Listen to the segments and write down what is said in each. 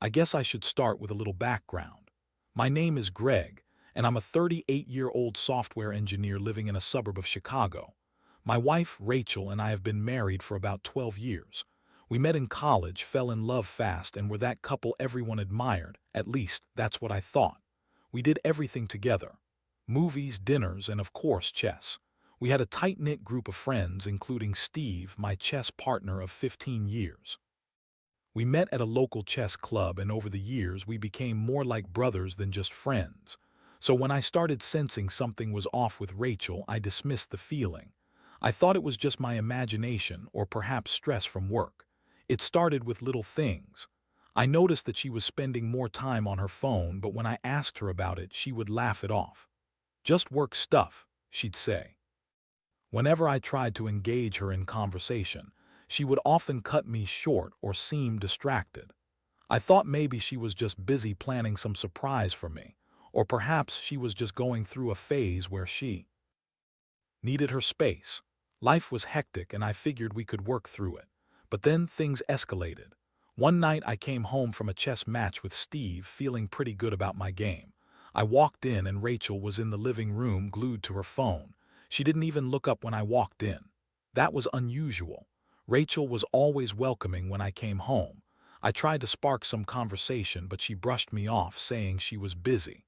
I guess I should start with a little background. My name is Greg, and I'm a 38-year-old software engineer living in a suburb of Chicago. My wife, Rachel, and I have been married for about 12 years. We met in college, fell in love fast, and were that couple everyone admired. At least, that's what I thought. We did everything together. Movies, dinners, and of course, chess. We had a tight-knit group of friends, including Steve, my chess partner of 15 years. We met at a local chess club, and over the years we became more like brothers than just friends. So when I started sensing something was off with Rachel, I dismissed the feeling. I thought it was just my imagination or perhaps stress from work. It started with little things. I noticed that she was spending more time on her phone, but when I asked her about it, she would laugh it off. Just work stuff, she'd say. Whenever I tried to engage her in conversation, she would often cut me short or seem distracted. I thought maybe she was just busy planning some surprise for me, or perhaps she was just going through a phase where she needed her space. Life was hectic and I figured we could work through it. But then things escalated. One night I came home from a chess match with Steve feeling pretty good about my game. I walked in and Rachel was in the living room glued to her phone. She didn't even look up when I walked in. That was unusual. Rachel was always welcoming when I came home. I tried to spark some conversation, but she brushed me off, saying she was busy.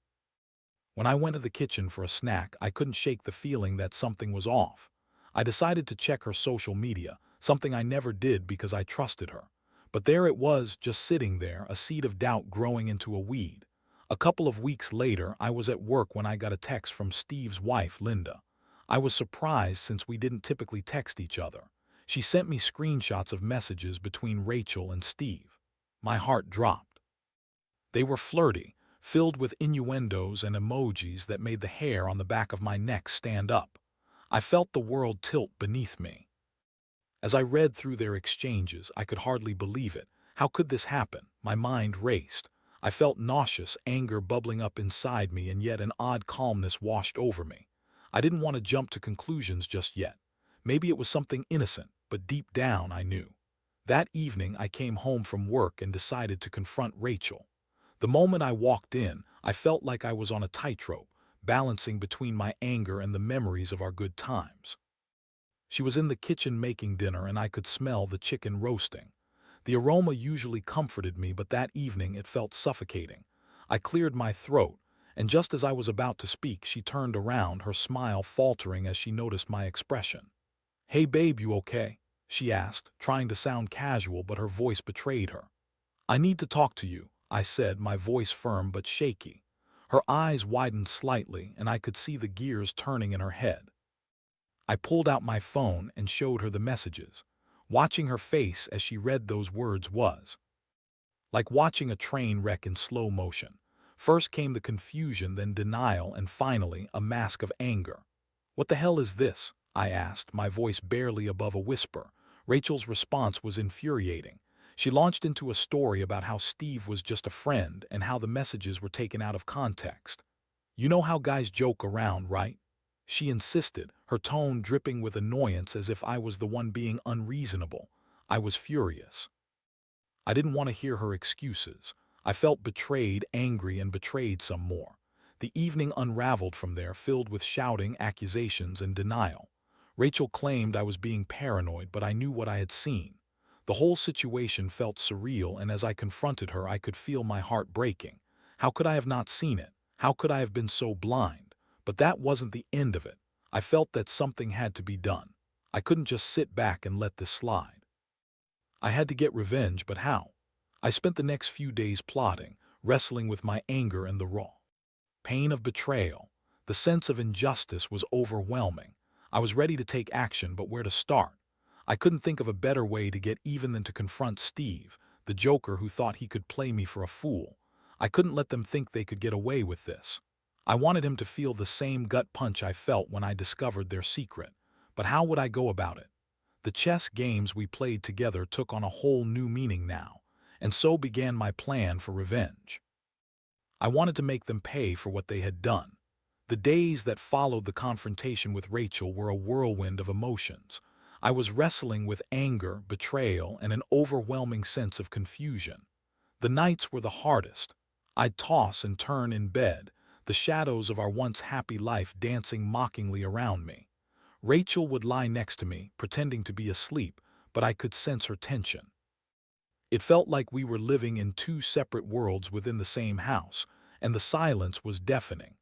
When I went to the kitchen for a snack, I couldn't shake the feeling that something was off. I decided to check her social media, something I never did because I trusted her. But there it was, just sitting there, a seed of doubt growing into a weed. A couple of weeks later, I was at work when I got a text from Steve's wife, Linda. I was surprised since we didn't typically text each other. She sent me screenshots of messages between Rachel and Steve. My heart dropped. They were flirty, filled with innuendos and emojis that made the hair on the back of my neck stand up. I felt the world tilt beneath me. As I read through their exchanges, I could hardly believe it. How could this happen? My mind raced. I felt nauseous, anger bubbling up inside me, and yet an odd calmness washed over me. I didn't want to jump to conclusions just yet. Maybe it was something innocent, but deep down I knew. That evening I came home from work and decided to confront Rachel. The moment I walked in, I felt like I was on a tightrope, balancing between my anger and the memories of our good times. She was in the kitchen making dinner and I could smell the chicken roasting. The aroma usually comforted me, but that evening it felt suffocating. I cleared my throat, and just as I was about to speak, she turned around, her smile faltering as she noticed my expression. "Hey babe, you okay?" she asked, trying to sound casual, but her voice betrayed her. "I need to talk to you," I said, my voice firm but shaky. Her eyes widened slightly, and I could see the gears turning in her head. I pulled out my phone and showed her the messages. Watching her face as she read those words was like watching a train wreck in slow motion. First came the confusion, then denial, and finally a mask of anger. "What the hell is this?" I asked, my voice barely above a whisper. Rachel's response was infuriating. She launched into a story about how Steve was just a friend and how the messages were taken out of context. "You know how guys joke around, right?" she insisted, her tone dripping with annoyance as if I was the one being unreasonable. I was furious. I didn't want to hear her excuses. I felt betrayed, angry, and betrayed some more. The evening unraveled from there, filled with shouting, accusations, and denial. Rachel claimed I was being paranoid, but I knew what I had seen. The whole situation felt surreal, and as I confronted her, I could feel my heart breaking. How could I have not seen it? How could I have been so blind? But that wasn't the end of it. I felt that something had to be done. I couldn't just sit back and let this slide. I had to get revenge, but how? I spent the next few days plotting, wrestling with my anger and the raw pain of betrayal. The sense of injustice was overwhelming. I was ready to take action, but where to start? I couldn't think of a better way to get even than to confront Steve, the joker who thought he could play me for a fool. I couldn't let them think they could get away with this. I wanted him to feel the same gut punch I felt when I discovered their secret. But how would I go about it? The chess games we played together took on a whole new meaning now, and so began my plan for revenge. I wanted to make them pay for what they had done. The days that followed the confrontation with Rachel were a whirlwind of emotions. I was wrestling with anger, betrayal, and an overwhelming sense of confusion. The nights were the hardest. I'd toss and turn in bed, the shadows of our once happy life dancing mockingly around me. Rachel would lie next to me, pretending to be asleep, but I could sense her tension. It felt like we were living in two separate worlds within the same house, and the silence was deafening.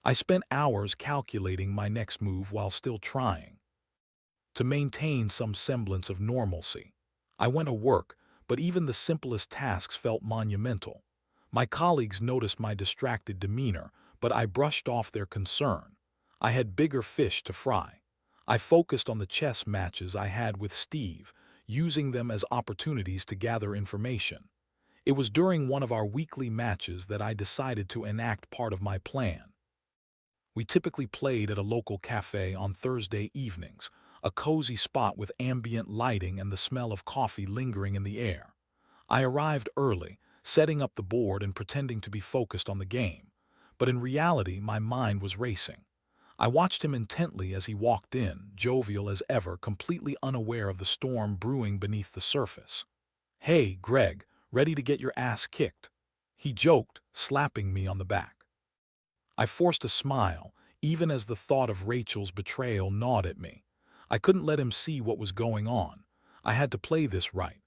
I spent hours calculating my next move while still trying to maintain some semblance of normalcy. I went to work, but even the simplest tasks felt monumental. My colleagues noticed my distracted demeanor, but I brushed off their concern. I had bigger fish to fry. I focused on the chess matches I had with Steve, using them as opportunities to gather information. It was during one of our weekly matches that I decided to enact part of my plan. We typically played at a local cafe on Thursday evenings, a cozy spot with ambient lighting and the smell of coffee lingering in the air. I arrived early, setting up the board and pretending to be focused on the game. But in reality, my mind was racing. I watched him intently as he walked in, jovial as ever, completely unaware of the storm brewing beneath the surface. "Hey, Greg, ready to get your ass kicked?" he joked, slapping me on the back. I forced a smile, even as the thought of Rachel's betrayal gnawed at me. I couldn't let him see what was going on. I had to play this right.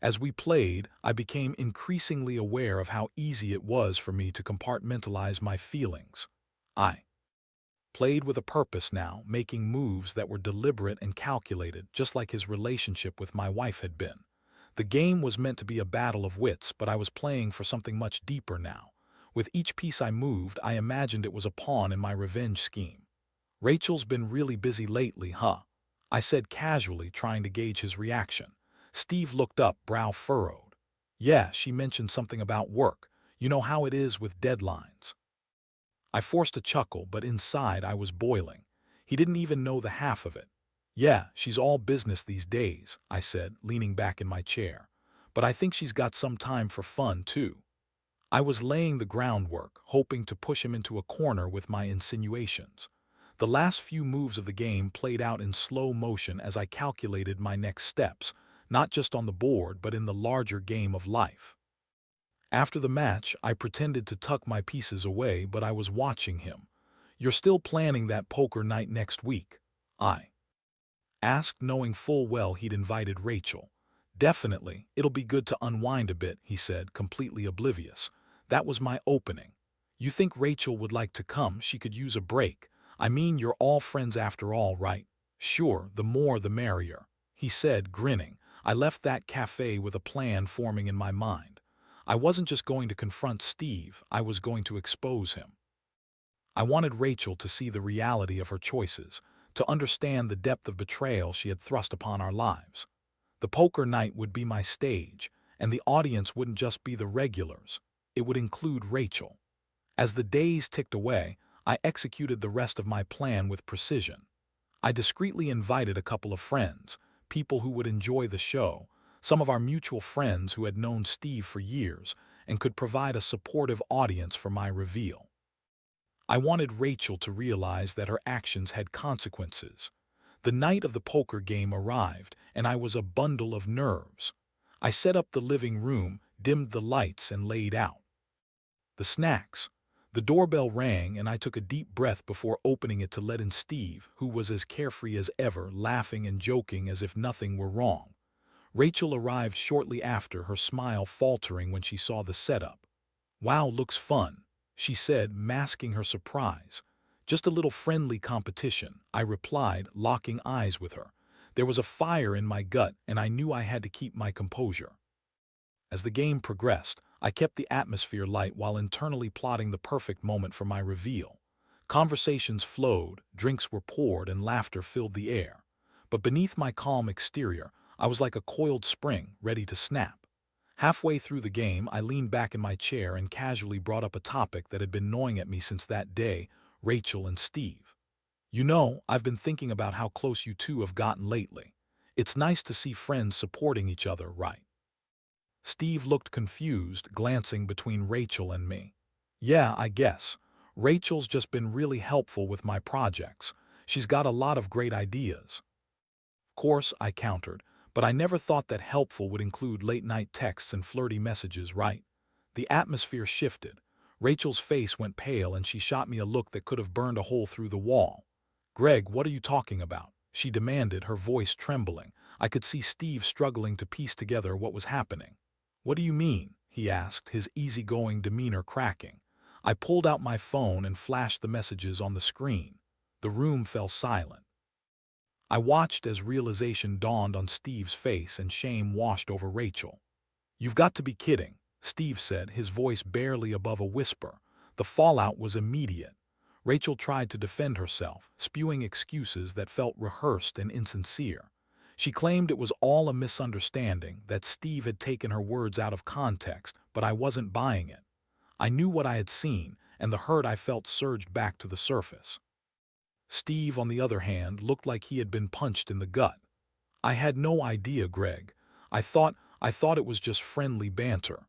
As we played, I became increasingly aware of how easy it was for me to compartmentalize my feelings. I played with a purpose now, making moves that were deliberate and calculated, just like his relationship with my wife had been. The game was meant to be a battle of wits, but I was playing for something much deeper now. With each piece I moved, I imagined it was a pawn in my revenge scheme. "Rachel's been really busy lately, huh?" I said casually, trying to gauge his reaction. Steve looked up, brow furrowed. "Yeah, she mentioned something about work. You know how it is with deadlines." I forced a chuckle, but inside I was boiling. He didn't even know the half of it. "Yeah, she's all business these days," I said, leaning back in my chair. "But I think she's got some time for fun, too." I was laying the groundwork, hoping to push him into a corner with my insinuations. The last few moves of the game played out in slow motion as I calculated my next steps, not just on the board but in the larger game of life. After the match, I pretended to tuck my pieces away, but I was watching him. "You're still planning that poker night next week?" I asked, knowing full well he'd invited Rachel. "Definitely. It'll be good to unwind a bit," he said, completely oblivious. That was my opening. "You think Rachel would like to come? She could use a break. I mean, you're all friends after all, right?" "Sure, the more the merrier," he said, grinning. I left that cafe with a plan forming in my mind. I wasn't just going to confront Steve, I was going to expose him. I wanted Rachel to see the reality of her choices, to understand the depth of betrayal she had thrust upon our lives. The poker night would be my stage, and the audience wouldn't just be the regulars. It would include Rachel. As the days ticked away, I executed the rest of my plan with precision. I discreetly invited a couple of friends, people who would enjoy the show, some of our mutual friends who had known Steve for years and could provide a supportive audience for my reveal. I wanted Rachel to realize that her actions had consequences. The night of the poker game arrived, and I was a bundle of nerves. I set up the living room, dimmed the lights, and laid out the snacks. The doorbell rang, and I took a deep breath before opening it to let in Steve, who was as carefree as ever, laughing and joking as if nothing were wrong. Rachel arrived shortly after, her smile faltering when she saw the setup. "Wow, looks fun," she said, masking her surprise. "Just a little friendly competition," I replied, locking eyes with her. There was a fire in my gut, and I knew I had to keep my composure. As the game progressed, I kept the atmosphere light while internally plotting the perfect moment for my reveal. Conversations flowed, drinks were poured, and laughter filled the air. But beneath my calm exterior, I was like a coiled spring, ready to snap. Halfway through the game, I leaned back in my chair and casually brought up a topic that had been gnawing at me since that day: Rachel and Steve. "You know, I've been thinking about how close you two have gotten lately. It's nice to see friends supporting each other, right?" Steve looked confused, glancing between Rachel and me. "Yeah, I guess. Rachel's just been really helpful with my projects. She's got a lot of great ideas." "Of course," I countered, "but I never thought that helpful would include late-night texts and flirty messages, right? The atmosphere shifted. Rachel's face went pale and she shot me a look that could have burned a hole through the wall. "Greg, what are you talking about?" she demanded, her voice trembling. I could see Steve struggling to piece together what was happening. "What do you mean?" he asked, his easygoing demeanor cracking. I pulled out my phone and flashed the messages on the screen. The room fell silent. I watched as realization dawned on Steve's face and shame washed over Rachel. "You've got to be kidding," Steve said, his voice barely above a whisper. The fallout was immediate. Rachel tried to defend herself, spewing excuses that felt rehearsed and insincere. She claimed it was all a misunderstanding, that Steve had taken her words out of context, but I wasn't buying it. I knew what I had seen, and the hurt I felt surged back to the surface. Steve, on the other hand, looked like he had been punched in the gut. "I had no idea, Greg. I thought it was just friendly banter,"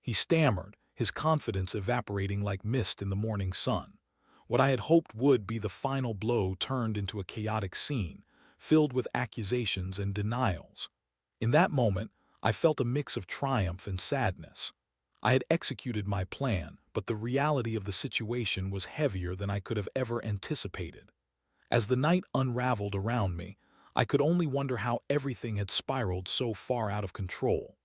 he stammered, his confidence evaporating like mist in the morning sun. What I had hoped would be the final blow turned into a chaotic scene, filled with accusations and denials. In that moment, I felt a mix of triumph and sadness. I had executed my plan, but the reality of the situation was heavier than I could have ever anticipated. As the night unraveled around me, I could only wonder how everything had spiraled so far out of control.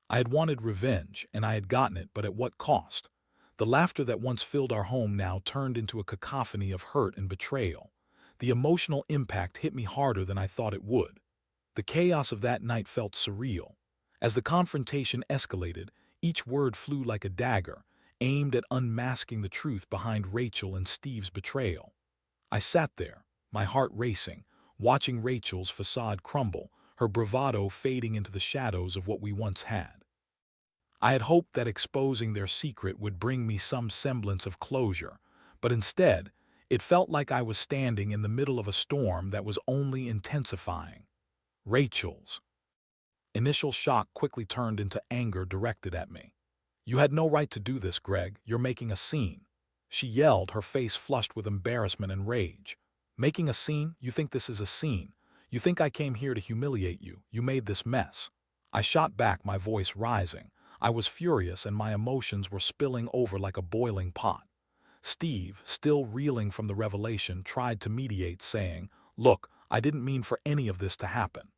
I had wanted revenge, and I had gotten it, but at what cost? The laughter that once filled our home now turned into a cacophony of hurt and betrayal. The emotional impact hit me harder than I thought it would. The chaos of that night felt surreal. As the confrontation escalated, each word flew like a dagger, aimed at unmasking the truth behind Rachel and Steve's betrayal. I sat there, my heart racing, watching Rachel's facade crumble, her bravado fading into the shadows of what we once had. I had hoped that exposing their secret would bring me some semblance of closure, but instead, it felt like I was standing in the middle of a storm that was only intensifying. Rachel's initial shock quickly turned into anger directed at me. "You had no right to do this, Greg. You're making a scene," she yelled, her face flushed with embarrassment and rage. "Making a scene? You think this is a scene? You think I came here to humiliate you? You made this mess." I shot back, my voice rising. I was furious and my emotions were spilling over like a boiling pot. Steve, still reeling from the revelation, tried to mediate, saying, "Look, I didn't mean for any of this to happen."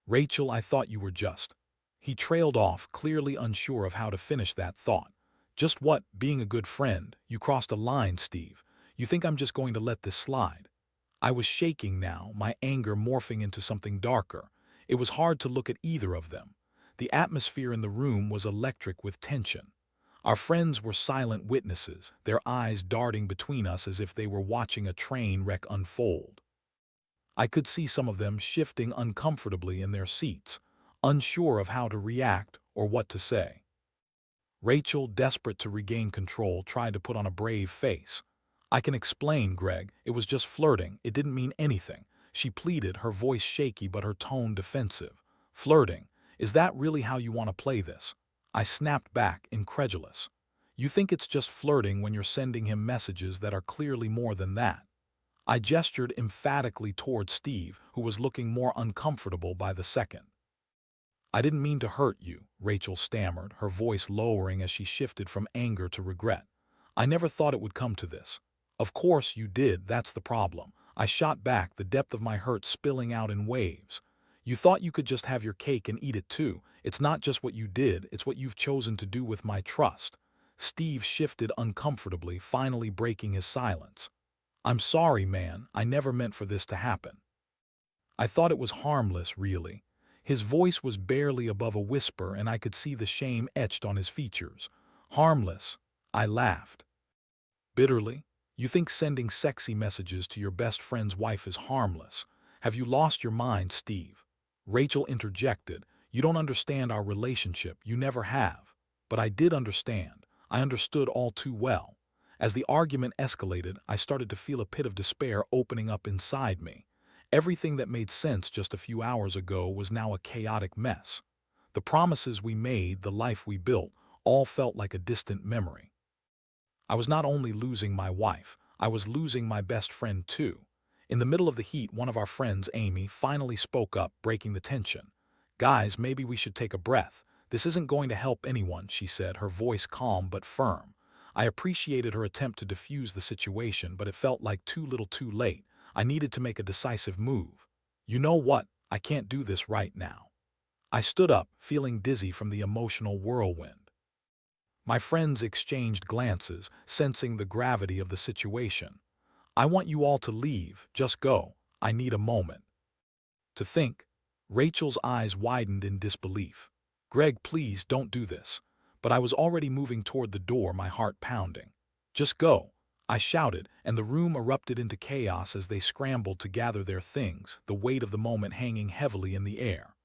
"Rachel, I thought you were just..." He trailed off, clearly unsure of how to finish that thought. "Just what? Being a good friend? You crossed a line, Steve. You think I'm just going to let this slide?" I was shaking now, my anger morphing into something darker. It was hard to look at either of them. The atmosphere in the room was electric with tension. Our friends were silent witnesses, their eyes darting between us as if they were watching a train wreck unfold. I could see some of them shifting uncomfortably in their seats, unsure of how to react or what to say. Rachel, desperate to regain control, tried to put on a brave face. "I can explain, Greg. It was just flirting. It didn't mean anything," she pleaded, her voice shaky but her tone defensive. "Flirting? Is that really how you want to play this?" I snapped back, incredulous. "You think it's just flirting when you're sending him messages that are clearly more than that?" I gestured emphatically toward Steve, who was looking more uncomfortable by the second. "I didn't mean to hurt you," Rachel stammered, her voice lowering as she shifted from anger to regret. "I never thought it would come to this." "Of course you did, that's the problem," I shot back, the depth of my hurt spilling out in waves. "You thought you could just have your cake and eat it too. It's not just what you did, it's what you've chosen to do with my trust." Steve shifted uncomfortably, finally breaking his silence. "I'm sorry, man. I never meant for this to happen." I thought it was harmless, really. His voice was barely above a whisper and I could see the shame etched on his features. "Harmless?" I laughed bitterly. "You think sending sexy messages to your best friend's wife is harmless? Have you lost your mind, Steve?" Rachel interjected. "You don't understand our relationship. You never have." But I did understand. I understood all too well. As the argument escalated, I started to feel a pit of despair opening up inside me. Everything that made sense just a few hours ago was now a chaotic mess. The promises we made, the life we built, all felt like a distant memory. I was not only losing my wife, I was losing my best friend too. In the middle of the heat, one of our friends, Amy, finally spoke up, breaking the tension. "Guys, maybe we should take a breath. "This isn't going to help anyone," she said, her voice calm but firm. I appreciated her attempt to defuse the situation, but it felt like too little too late. I needed to make a decisive move. "You know what? I can't do this right now." I stood up, feeling dizzy from the emotional whirlwind. My friends exchanged glances, sensing the gravity of the situation. "I want you all to leave. Just go. I need a moment to think." Rachel's eyes widened in disbelief. "Greg, please don't do this." But I was already moving toward the door, my heart pounding. "Just go," I shouted, and the room erupted into chaos as they scrambled to gather their things, the weight of the moment hanging heavily in the air.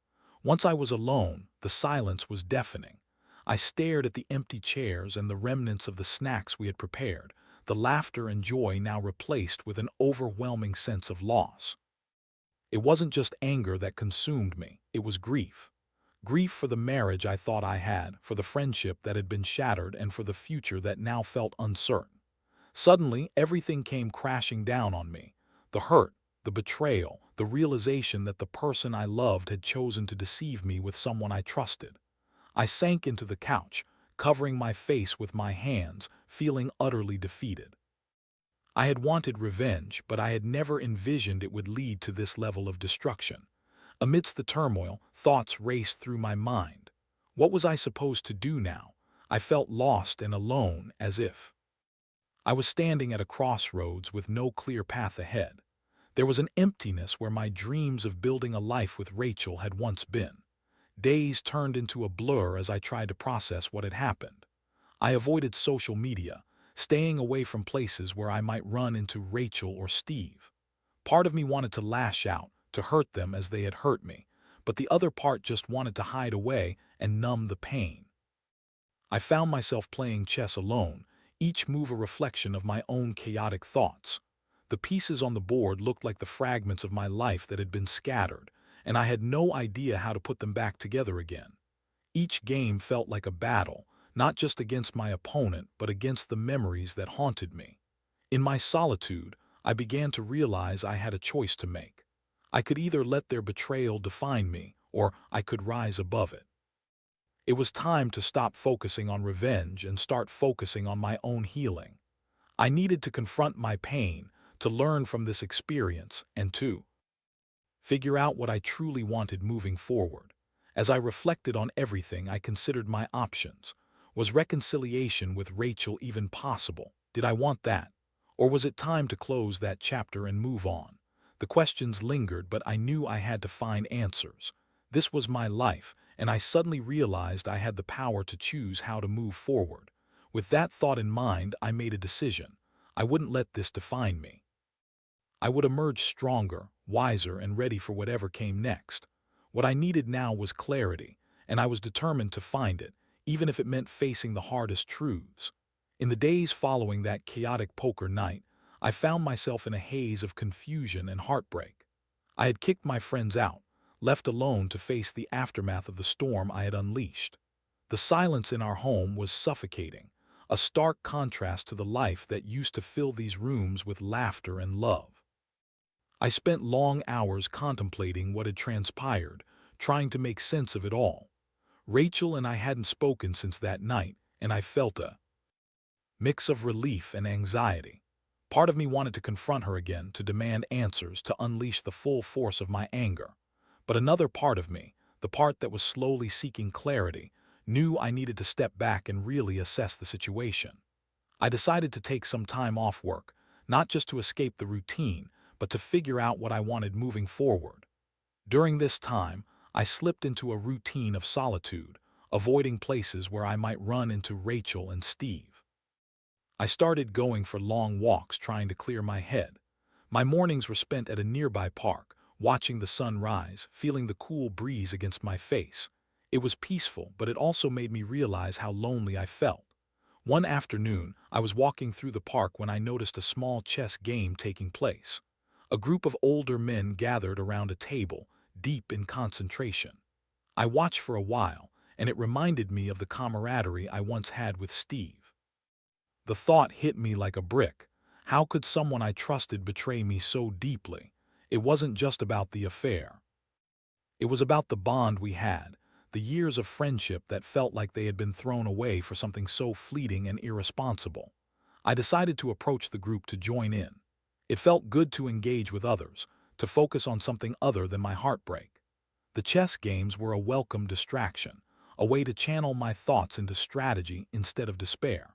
Once I was alone, the silence was deafening. I stared at the empty chairs and the remnants of the snacks we had prepared, the laughter and joy now replaced with an overwhelming sense of loss. It wasn't just anger that consumed me, it was grief. Grief for the marriage I thought I had, for the friendship that had been shattered, and for the future that now felt uncertain. Suddenly, everything came crashing down on me. The hurt, the betrayal, the realization that the person I loved had chosen to deceive me with someone I trusted. I sank into the couch, covering my face with my hands, feeling utterly defeated. I had wanted revenge, but I had never envisioned it would lead to this level of destruction. Amidst the turmoil, thoughts raced through my mind. What was I supposed to do now? I felt lost and alone, as if I was standing at a crossroads with no clear path ahead. There was an emptiness where my dreams of building a life with Rachel had once been. Days turned into a blur as I tried to process what had happened. I avoided social media, staying away from places where I might run into Rachel or Steve. Part of me wanted to lash out, to hurt them as they had hurt me, but the other part just wanted to hide away and numb the pain. I found myself playing chess alone, each move a reflection of my own chaotic thoughts. The pieces on the board looked like the fragments of my life that had been scattered, and I had no idea how to put them back together again. Each game felt like a battle, not just against my opponent, but against the memories that haunted me. In my solitude, I began to realize I had a choice to make. I could either let their betrayal define me, or I could rise above it. It was time to stop focusing on revenge and start focusing on my own healing. I needed to confront my pain, to learn from this experience, and to figure out what I truly wanted moving forward. As I reflected on everything, I considered my options. Was reconciliation with Rachel even possible? Did I want that? Or was it time to close that chapter and move on? The questions lingered, but I knew I had to find answers. This was my life, and I suddenly realized I had the power to choose how to move forward. With that thought in mind, I made a decision. I wouldn't let this define me. I would emerge stronger, wiser, and ready for whatever came next. What I needed now was clarity, and I was determined to find it, even if it meant facing the hardest truths. In the days following that chaotic poker night, I found myself in a haze of confusion and heartbreak. I had kicked my friends out, left alone to face the aftermath of the storm I had unleashed. The silence in our home was suffocating, a stark contrast to the life that used to fill these rooms with laughter and love. I spent long hours contemplating what had transpired, trying to make sense of it all. Rachel and I hadn't spoken since that night, and I felt a mix of relief and anxiety. Part of me wanted to confront her again, to demand answers, to unleash the full force of my anger. But another part of me, the part that was slowly seeking clarity, knew I needed to step back and really assess the situation. I decided to take some time off work, not just to escape the routine, but to figure out what I wanted moving forward. During this time, I slipped into a routine of solitude, avoiding places where I might run into Rachel and Steve. I started going for long walks, trying to clear my head. My mornings were spent at a nearby park, watching the sun rise, feeling the cool breeze against my face. It was peaceful, but it also made me realize how lonely I felt. One afternoon, I was walking through the park when I noticed a small chess game taking place. A group of older men gathered around a table, deep in concentration. I watched for a while, and it reminded me of the camaraderie I once had with Steve. The thought hit me like a brick. How could someone I trusted betray me so deeply? It wasn't just about the affair. It was about the bond we had, the years of friendship that felt like they had been thrown away for something so fleeting and irresponsible. I decided to approach the group to join in. It felt good to engage with others, to focus on something other than my heartbreak. The chess games were a welcome distraction, a way to channel my thoughts into strategy instead of despair.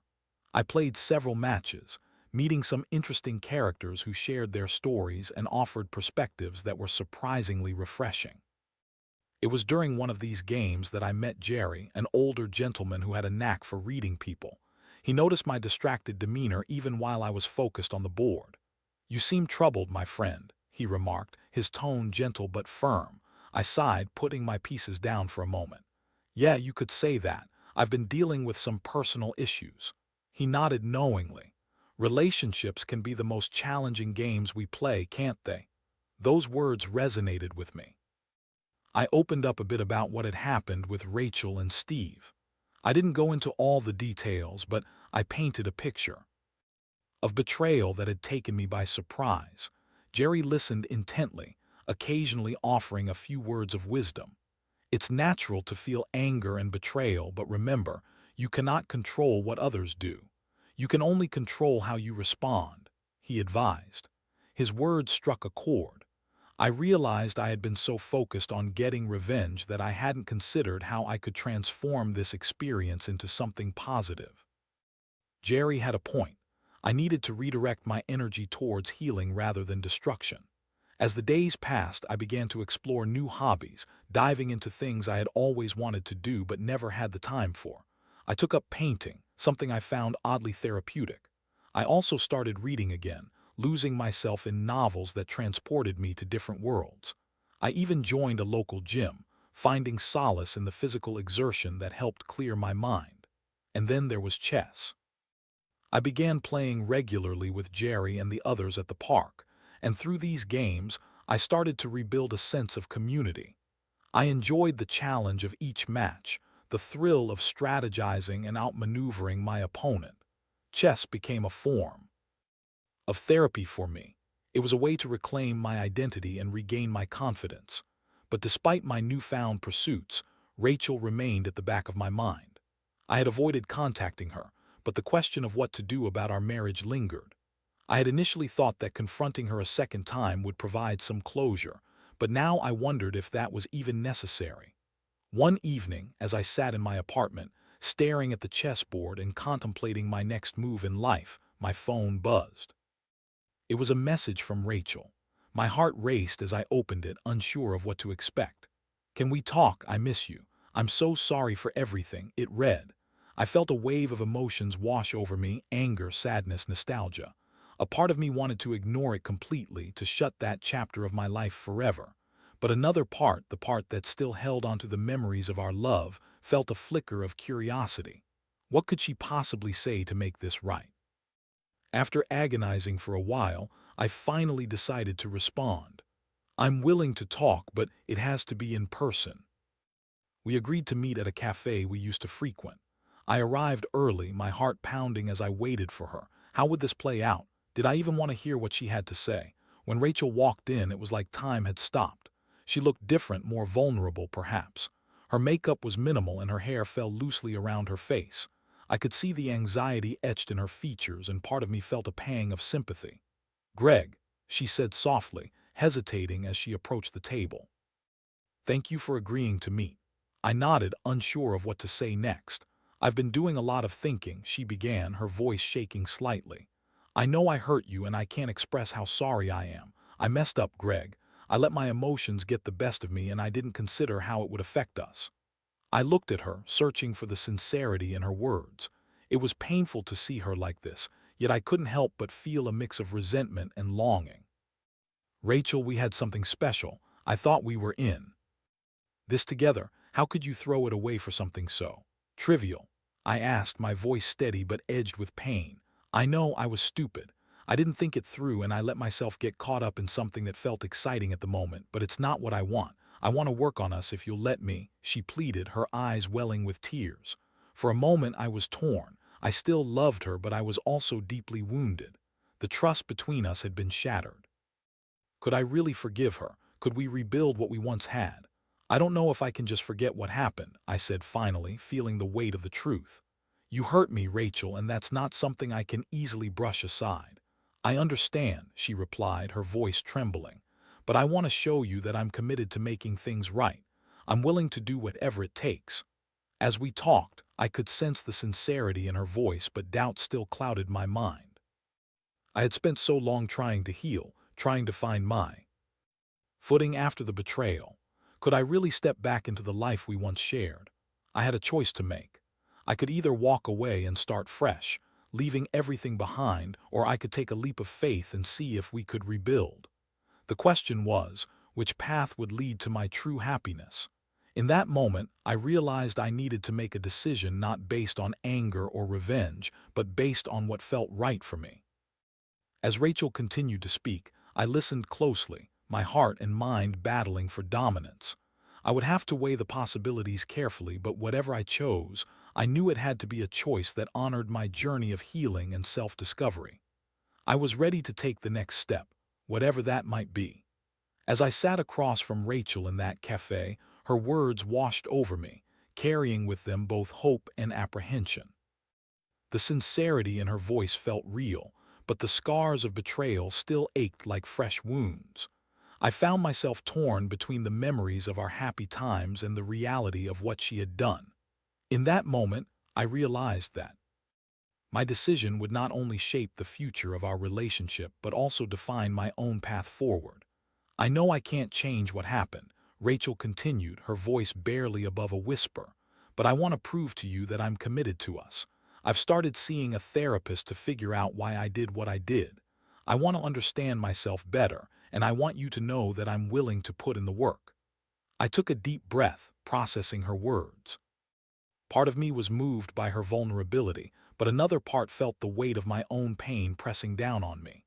I played several matches, meeting some interesting characters who shared their stories and offered perspectives that were surprisingly refreshing. It was during one of these games that I met Jerry, an older gentleman who had a knack for reading people. He noticed my distracted demeanor even while I was focused on the board. "You seem troubled, my friend," he remarked, his tone gentle but firm. I sighed, putting my pieces down for a moment. "Yeah, you could say that. I've been dealing with some personal issues." He nodded knowingly. "Relationships can be the most challenging games we play, can't they?" Those words resonated with me. I opened up a bit about what had happened with Rachel and Steve. I didn't go into all the details, but I painted a picture of betrayal that had taken me by surprise. Jerry listened intently, occasionally offering a few words of wisdom. "It's natural to feel anger and betrayal, but remember, you cannot control what others do. You can only control how you respond," he advised. His words struck a chord. I realized I had been so focused on getting revenge that I hadn't considered how I could transform this experience into something positive. Jerry had a point. I needed to redirect my energy towards healing rather than destruction. As the days passed, I began to explore new hobbies, diving into things I had always wanted to do but never had the time for. I took up painting, something I found oddly therapeutic. I also started reading again, losing myself in novels that transported me to different worlds. I even joined a local gym, finding solace in the physical exertion that helped clear my mind. And then there was chess. I began playing regularly with Jerry and the others at the park, and through these games, I started to rebuild a sense of community. I enjoyed the challenge of each match, the thrill of strategizing and outmaneuvering my opponent. Chess became a form of therapy for me. It was a way to reclaim my identity and regain my confidence. But despite my newfound pursuits, Rachel remained at the back of my mind. I had avoided contacting her, but the question of what to do about our marriage lingered. I had initially thought that confronting her a second time would provide some closure, but now I wondered if that was even necessary. One evening, as I sat in my apartment, staring at the chessboard and contemplating my next move in life, my phone buzzed. It was a message from Rachel. My heart raced as I opened it, unsure of what to expect. "Can we talk? I miss you. I'm so sorry for everything," it read. I felt a wave of emotions wash over me: anger, sadness, nostalgia. A part of me wanted to ignore it completely, to shut that chapter of my life forever. But another part, the part that still held onto the memories of our love, felt a flicker of curiosity. What could she possibly say to make this right? After agonizing for a while, I finally decided to respond. "I'm willing to talk, but it has to be in person." We agreed to meet at a cafe we used to frequent. I arrived early, my heart pounding as I waited for her. How would this play out? Did I even want to hear what she had to say? When Rachel walked in, it was like time had stopped. She looked different, more vulnerable, perhaps. Her makeup was minimal and her hair fell loosely around her face. I could see the anxiety etched in her features, and part of me felt a pang of sympathy. "Greg," she said softly, hesitating as she approached the table. "Thank you for agreeing to meet." I nodded, unsure of what to say next. "I've been doing a lot of thinking," she began, her voice shaking slightly. "I know I hurt you and I can't express how sorry I am. I messed up, Greg. I let my emotions get the best of me and I didn't consider how it would affect us." I looked at her, searching for the sincerity in her words. It was painful to see her like this, yet I couldn't help but feel a mix of resentment and longing. "Rachel, we had something special. I thought we were in this together. How could you throw it away for something so trivial?" I asked, my voice steady but edged with pain. I know I was stupid. I didn't think it through and I let myself get caught up in something that felt exciting at the moment, but it's not what I want. "I want to work on us if you'll let me," she pleaded, her eyes welling with tears. For a moment I was torn. I still loved her, but I was also deeply wounded. The trust between us had been shattered. Could I really forgive her? Could we rebuild what we once had? I don't know if I can just forget what happened, I said finally, feeling the weight of the truth. You hurt me, Rachel, and that's not something I can easily brush aside. I understand, she replied, her voice trembling. But I want to show you that I'm committed to making things right. I'm willing to do whatever it takes. As we talked, I could sense the sincerity in her voice, but doubt still clouded my mind. I had spent so long trying to heal, trying to find my footing after the betrayal. Could I really step back into the life we once shared? I had a choice to make. I could either walk away and start fresh, leaving everything behind, or I could take a leap of faith and see if we could rebuild. The question was, which path would lead to my true happiness? In that moment, I realized I needed to make a decision not based on anger or revenge, but based on what felt right for me. As Rachel continued to speak, I listened closely, my heart and mind battling for dominance. I would have to weigh the possibilities carefully, but whatever I chose, I knew it had to be a choice that honored my journey of healing and self-discovery. I was ready to take the next step, whatever that might be. As I sat across from Rachel in that cafe, her words washed over me, carrying with them both hope and apprehension. The sincerity in her voice felt real, but the scars of betrayal still ached like fresh wounds. I found myself torn between the memories of our happy times and the reality of what she had done. In that moment, I realized that my decision would not only shape the future of our relationship but also define my own path forward. I know I can't change what happened, Rachel continued, her voice barely above a whisper, but I want to prove to you that I'm committed to us. I've started seeing a therapist to figure out why I did what I did. I want to understand myself better, and I want you to know that I'm willing to put in the work. I took a deep breath, processing her words. Part of me was moved by her vulnerability, but another part felt the weight of my own pain pressing down on me.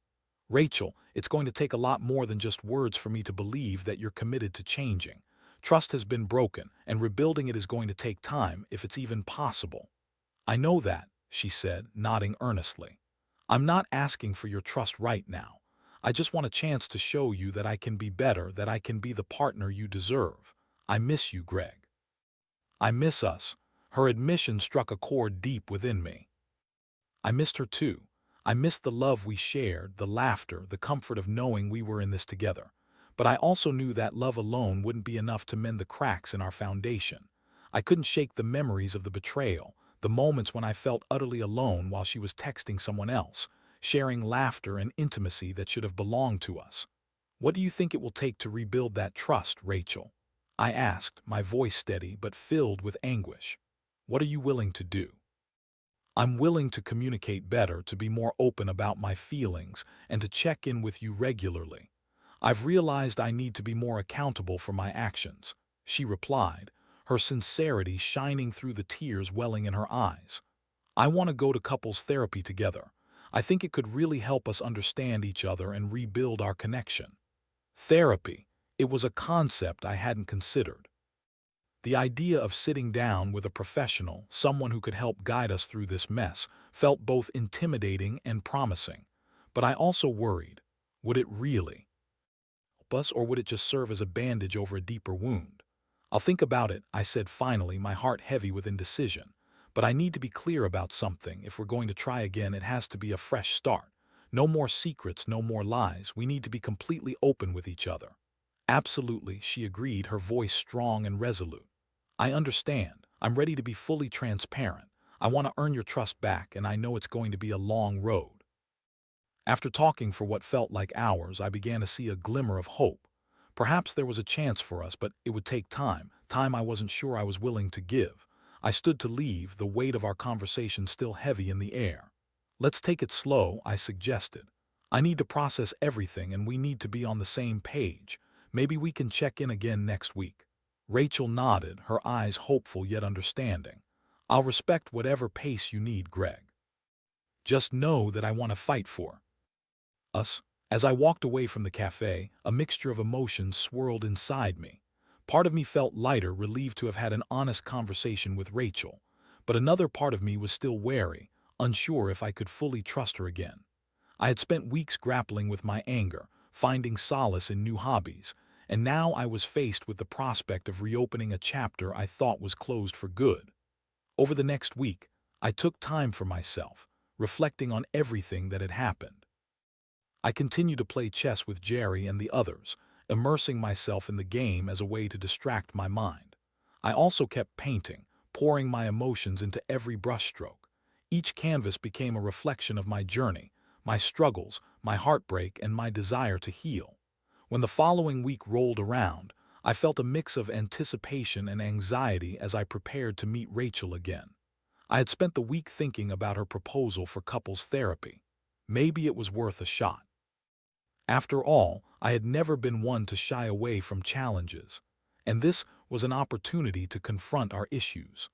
Rachel, it's going to take a lot more than just words for me to believe that you're committed to changing. Trust has been broken, and rebuilding it is going to take time, if it's even possible. I know that, she said, nodding earnestly. I'm not asking for your trust right now. I just want a chance to show you that I can be better, that I can be the partner you deserve. I miss you, Greg. I miss us. Her admission struck a chord deep within me. I missed her too. I missed the love we shared, the laughter, the comfort of knowing we were in this together. But I also knew that love alone wouldn't be enough to mend the cracks in our foundation. I couldn't shake the memories of the betrayal, the moments when I felt utterly alone while she was texting someone else, sharing laughter and intimacy that should have belonged to us. What do you think it will take to rebuild that trust, Rachel? I asked, my voice steady but filled with anguish. What are you willing to do? I'm willing to communicate better, to be more open about my feelings, and to check in with you regularly. I've realized I need to be more accountable for my actions, she replied, her sincerity shining through the tears welling in her eyes. I want to go to couples therapy together. I think it could really help us understand each other and rebuild our connection. Therapy. It was a concept I hadn't considered. The idea of sitting down with a professional, someone who could help guide us through this mess, felt both intimidating and promising. But I also worried, would it really help us, or would it just serve as a bandage over a deeper wound? I'll think about it, I said finally, my heart heavy with indecision. But I need to be clear about something. If we're going to try again, it has to be a fresh start. No more secrets, no more lies. We need to be completely open with each other. Absolutely, she agreed, her voice strong and resolute. I understand. I'm ready to be fully transparent. I want to earn your trust back, and I know it's going to be a long road. After talking for what felt like hours, I began to see a glimmer of hope. Perhaps there was a chance for us, but it would take time, time I wasn't sure I was willing to give. I stood to leave, the weight of our conversation still heavy in the air. Let's take it slow, I suggested. I need to process everything, and we need to be on the same page. Maybe we can check in again next week. Rachel nodded, her eyes hopeful yet understanding. I'll respect whatever pace you need, Greg. Just know that I want to fight for us. As I walked away from the cafe, a mixture of emotions swirled inside me. Part of me felt lighter, relieved to have had an honest conversation with Rachel. But another part of me was still wary, unsure if I could fully trust her again. I had spent weeks grappling with my anger, finding solace in new hobbies, and now I was faced with the prospect of reopening a chapter I thought was closed for good. Over the next week, I took time for myself, reflecting on everything that had happened. I continued to play chess with Jerry and the others, immersing myself in the game as a way to distract my mind. I also kept painting, pouring my emotions into every brushstroke. Each canvas became a reflection of my journey, my struggles, my heartbreak, and my desire to heal. When the following week rolled around, I felt a mix of anticipation and anxiety as I prepared to meet Rachel again. I had spent the week thinking about her proposal for couples therapy. Maybe it was worth a shot. After all, I had never been one to shy away from challenges, and this was an opportunity to confront our issues.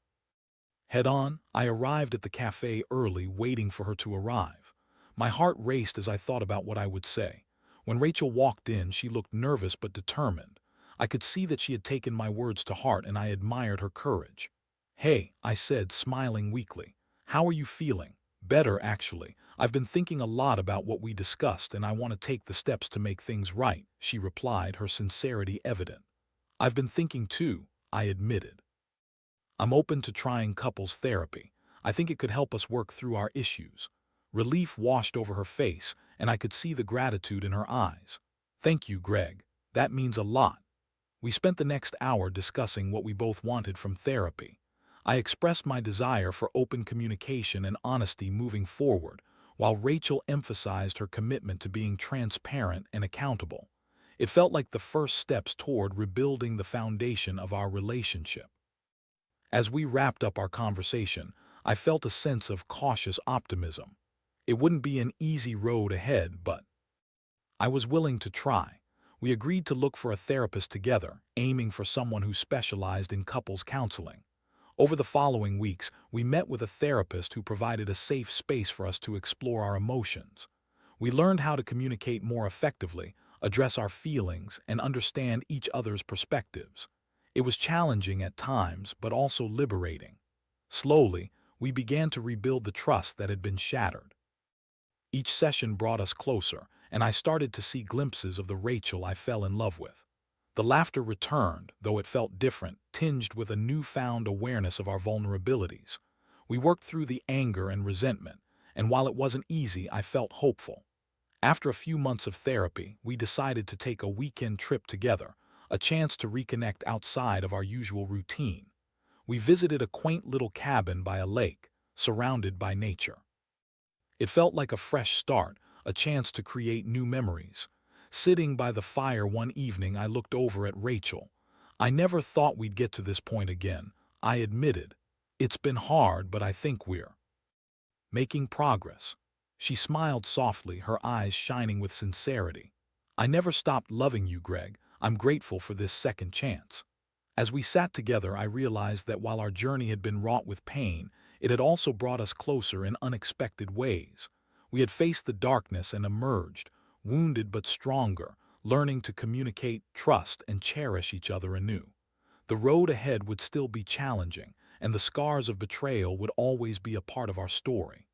Head on, I arrived at the cafe early, waiting for her to arrive. My heart raced as I thought about what I would say. When Rachel walked in, she looked nervous but determined. I could see that she had taken my words to heart, and I admired her courage. "Hey," I said, smiling weakly. "How are you feeling?" "Better, actually. I've been thinking a lot about what we discussed, and I want to take the steps to make things right," she replied, her sincerity evident. "I've been thinking too," I admitted. "I'm open to trying couples therapy. I think it could help us work through our issues." Relief washed over her face, and I could see the gratitude in her eyes. "Thank you, Greg. That means a lot." We spent the next hour discussing what we both wanted from therapy. I expressed my desire for open communication and honesty moving forward, while Rachel emphasized her commitment to being transparent and accountable. It felt like the first steps toward rebuilding the foundation of our relationship. As we wrapped up our conversation, I felt a sense of cautious optimism. It wouldn't be an easy road ahead, but I was willing to try. We agreed to look for a therapist together, aiming for someone who specialized in couples counseling. Over the following weeks, we met with a therapist who provided a safe space for us to explore our emotions. We learned how to communicate more effectively, address our feelings, and understand each other's perspectives. It was challenging at times, but also liberating. Slowly, we began to rebuild the trust that had been shattered. Each session brought us closer, and I started to see glimpses of the Rachel I fell in love with. The laughter returned, though it felt different, tinged with a newfound awareness of our vulnerabilities. We worked through the anger and resentment, and while it wasn't easy, I felt hopeful. After a few months of therapy, we decided to take a weekend trip together, a chance to reconnect outside of our usual routine. We visited a quaint little cabin by a lake, surrounded by nature. It felt like a fresh start, a chance to create new memories. Sitting by the fire one evening, I looked over at Rachel. "I never thought we'd get to this point again," I admitted. "It's been hard, but I think we're making progress." She smiled softly, her eyes shining with sincerity. "I never stopped loving you, Greg. I'm grateful for this second chance." As we sat together, I realized that while our journey had been wrought with pain, it had also brought us closer in unexpected ways. We had faced the darkness and emerged, wounded but stronger, learning to communicate, trust, and cherish each other anew. The road ahead would still be challenging, and the scars of betrayal would always be a part of our story.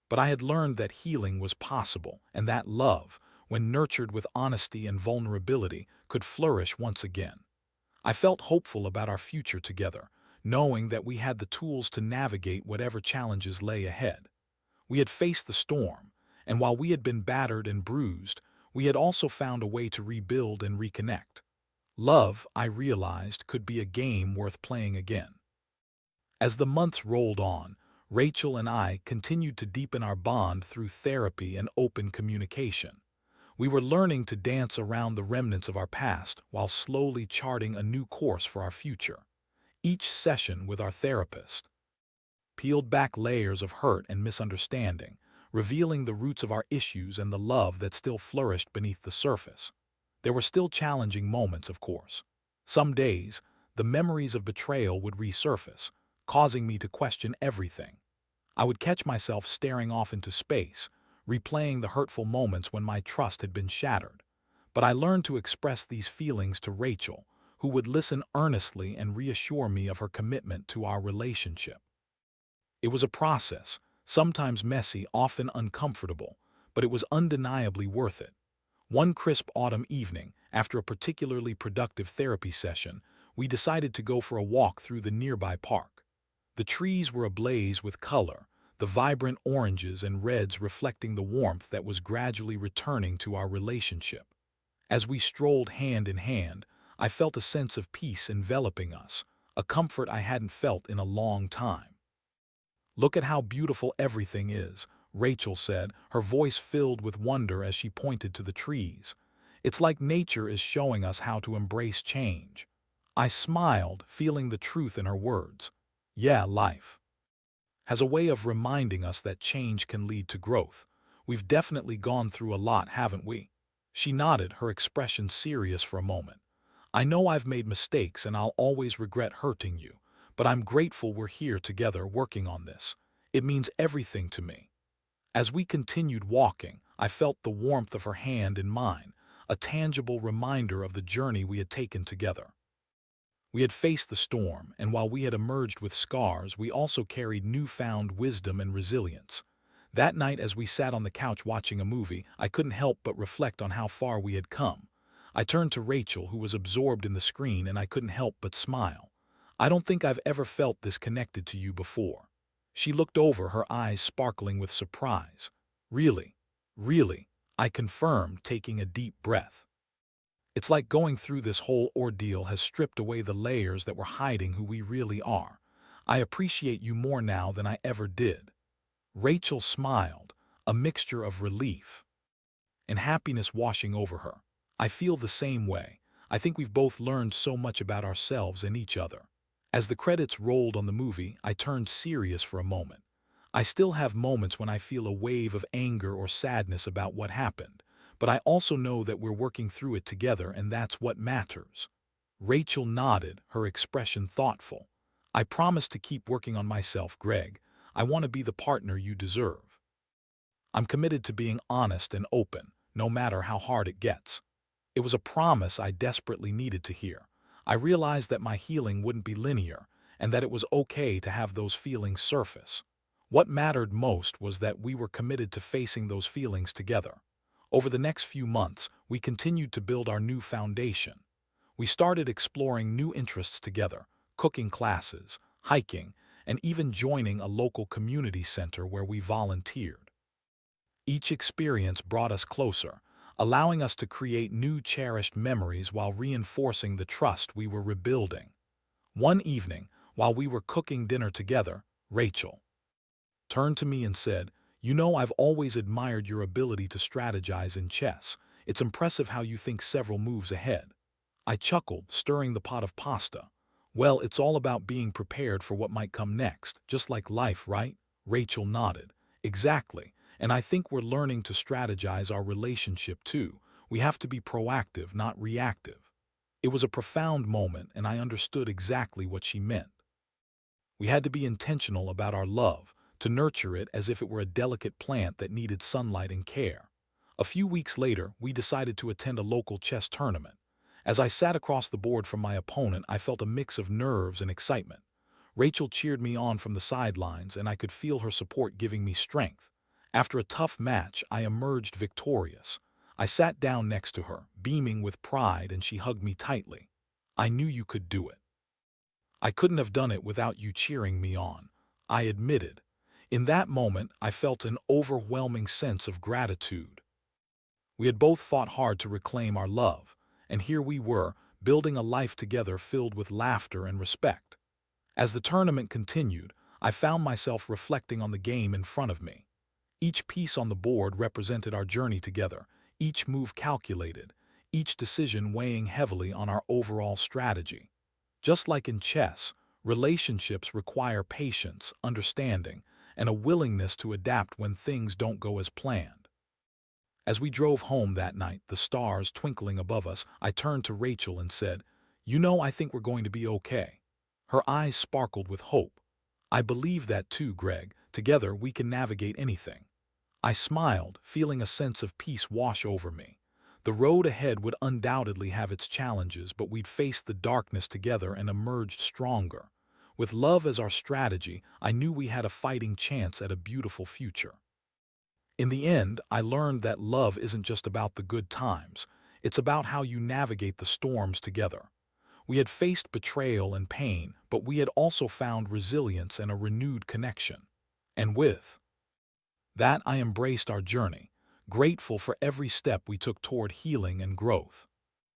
But I had learned that healing was possible, and that love, when nurtured with honesty and vulnerability, could flourish once again. I felt hopeful about our future together, knowing that we had the tools to navigate whatever challenges lay ahead. We had faced the storm, and while we had been battered and bruised, we had also found a way to rebuild and reconnect. Love, I realized, could be a game worth playing again. As the months rolled on, Rachel and I continued to deepen our bond through therapy and open communication. We were learning to dance around the remnants of our past while slowly charting a new course for our future. Each session with our therapist peeled back layers of hurt and misunderstanding, revealing the roots of our issues and the love that still flourished beneath the surface. There were still challenging moments, of course. Some days, the memories of betrayal would resurface, causing me to question everything. I would catch myself staring off into space, replaying the hurtful moments when my trust had been shattered. But I learned to express these feelings to Rachel, who would listen earnestly and reassure me of her commitment to our relationship. It was a process, sometimes messy, often uncomfortable, but it was undeniably worth it. One crisp autumn evening, after a particularly productive therapy session, we decided to go for a walk through the nearby park. The trees were ablaze with color, the vibrant oranges and reds reflecting the warmth that was gradually returning to our relationship. As we strolled hand in hand, I felt a sense of peace enveloping us, a comfort I hadn't felt in a long time. "Look at how beautiful everything is," Rachel said, her voice filled with wonder as she pointed to the trees. "It's like nature is showing us how to embrace change." I smiled, feeling the truth in her words. Yeah, life has a way of reminding us that change can lead to growth. We've definitely gone through a lot, haven't we? She nodded, her expression serious for a moment. "I know I've made mistakes and I'll always regret hurting you, but I'm grateful we're here together working on this. It means everything to me." As we continued walking, I felt the warmth of her hand in mine, a tangible reminder of the journey we had taken together. We had faced the storm, and while we had emerged with scars, we also carried newfound wisdom and resilience. That night, as we sat on the couch watching a movie, I couldn't help but reflect on how far we had come. I turned to Rachel, who was absorbed in the screen, and I couldn't help but smile. "I don't think I've ever felt this connected to you before." She looked over, her eyes sparkling with surprise. "Really? Really?" I confirmed, taking a deep breath. "It's like going through this whole ordeal has stripped away the layers that were hiding who we really are. I appreciate you more now than I ever did." Rachel smiled, a mixture of relief and happiness washing over her. "I feel the same way. I think we've both learned so much about ourselves and each other." As the credits rolled on the movie, I turned serious for a moment. I still have moments when I feel a wave of anger or sadness about what happened, but I also know that we're working through it together, and that's what matters. Rachel nodded, her expression thoughtful. "I promise to keep working on myself, Greg. I want to be the partner you deserve. I'm committed to being honest and open, no matter how hard it gets." It was a promise I desperately needed to hear. I realized that my healing wouldn't be linear, and that it was okay to have those feelings surface. What mattered most was that we were committed to facing those feelings together. Over the next few months, we continued to build our new foundation. We started exploring new interests together, cooking classes, hiking, and even joining a local community center where we volunteered. Each experience brought us closer, allowing us to create new cherished memories while reinforcing the trust we were rebuilding. One evening, while we were cooking dinner together, Rachel turned to me and said, "You know, I've always admired your ability to strategize in chess. It's impressive how you think several moves ahead." I chuckled, stirring the pot of pasta. "Well, it's all about being prepared for what might come next, just like life, right?" Rachel nodded. "Exactly. And I think we're learning to strategize our relationship too. We have to be proactive, not reactive." It was a profound moment, and I understood exactly what she meant. We had to be intentional about our love, to nurture it as if it were a delicate plant that needed sunlight and care. A few weeks later, we decided to attend a local chess tournament. As I sat across the board from my opponent, I felt a mix of nerves and excitement. Rachel cheered me on from the sidelines, and I could feel her support giving me strength. After a tough match, I emerged victorious. I sat down next to her, beaming with pride, and she hugged me tightly. "I knew you could do it. I couldn't have done it without you cheering me on," I admitted. In that moment, I felt an overwhelming sense of gratitude. We had both fought hard to reclaim our love, and here we were, building a life together filled with laughter and respect. As the tournament continued, I found myself reflecting on the game in front of me. Each piece on the board represented our journey together, each move calculated, each decision weighing heavily on our overall strategy. Just like in chess, relationships require patience, understanding, and a willingness to adapt when things don't go as planned. As we drove home that night, the stars twinkling above us, I turned to Rachel and said, "You know, I think we're going to be okay." Her eyes sparkled with hope. "I believe that too, Greg. Together we can navigate anything." I smiled, feeling a sense of peace wash over me. The road ahead would undoubtedly have its challenges, but we'd faced the darkness together and emerged stronger. With love as our strategy, I knew we had a fighting chance at a beautiful future. In the end, I learned that love isn't just about the good times. It's about how you navigate the storms together. We had faced betrayal and pain, but we had also found resilience and a renewed connection. And with that, I embraced our journey, grateful for every step we took toward healing and growth.